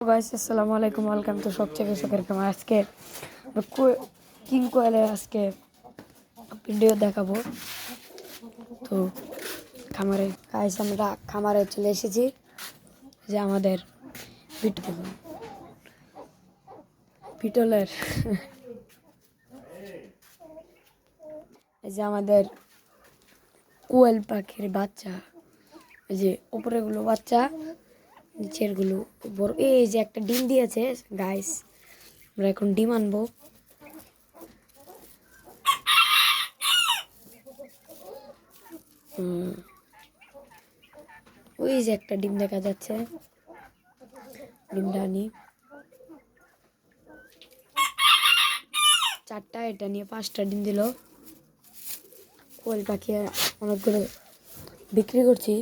Guys আসসালামু আলাইকুম, welcome to শখ থেকে শখের খামার। আজকে কিং কোয়েলের আজকে ভিডিও দেখাবো। তো আমরা খামারে চলে এসেছি, যে আমাদের পিটলের এই যে আমাদের কোয়েল পাখির বাচ্চা, এই যে উপরের গুলো বাচ্চা, নিচের গুলো বড়। এই যে একটা ডিম দিয়েছে গাইস, আমরা এখন ডিম আনবো। ওই যে একটা ডিম দেখা যাচ্ছে, ডিমটা আনি। চারটা, এটা নিয়ে 5টা ডিম দিল। কোয়েল পাখি অনেকগুলো বিক্রি করছি,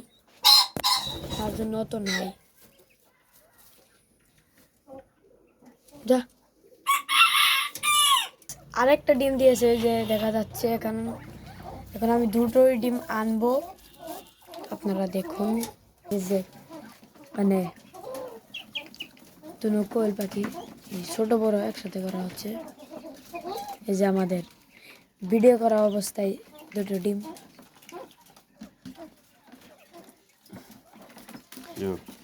তার জন্য অত নাই। যা আরেকটা ডিম দিয়েছে, যে দেখা যাচ্ছে। এখন আমি দুটোই ডিম আনবো, আপনারা দেখুন। এই যে মানে দুটো কোয়েল পাখি ছোট বড় একসাথে করা হচ্ছে। এই যে আমাদের ভিডিও করা অবস্থায় দুটো ডিম।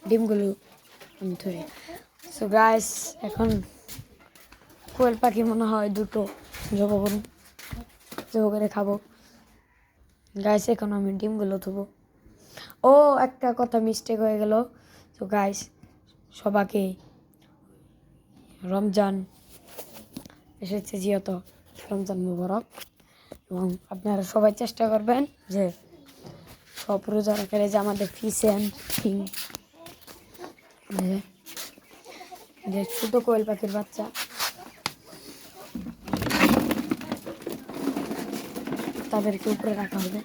ডিমগুলো আমি ধরি। সো গাইস, এখন কোয়েল পাখি মনে হয় দুটো জব করে খাবো। গাইস এখন আমি ডিমগুলো ধুবো। ও একটা কথা মিস্টেক হয়ে গেল। তো গাইস, সবাইকে রমজান এসেছে, যেহেতু রমজান মুবারক, এবং আপনারা সবাই চেষ্টা করবেন যে সব রোজা রাখার। যে আমাদের ফিশ অ্যান্ড কিং, যে ছোটো কোয়েল পাখির বাচ্চা, তাদেরকে উপরে রাখা হবে।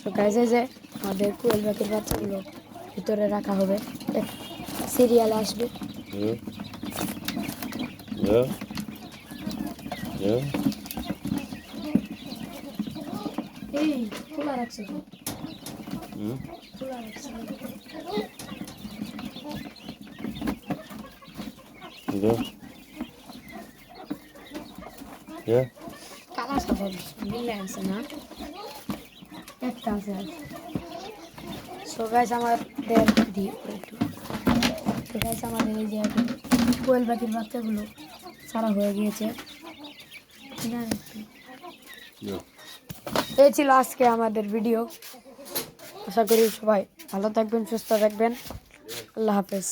সো গাইস, যে আমাদের কোয়েল পাখির বাচ্চাগুলো ভিতরে রাখা হবে, সিরিয়ালে আসবে। এই খোলা রাখছে, খোলা রাখছে। কালা সাদা মিলে আছে না, একটা আছে। সো গাইস, আমাদের আমাদের এই যে কোয়েল পাখির বাচ্চাগুলো সারা হয়ে গিয়েছে। এই ছিল আজকে আমাদের ভিডিও। আশা করি সবাই ভালো থাকবেন, সুস্থ থাকবেন। আল্লাহ হাফেজ।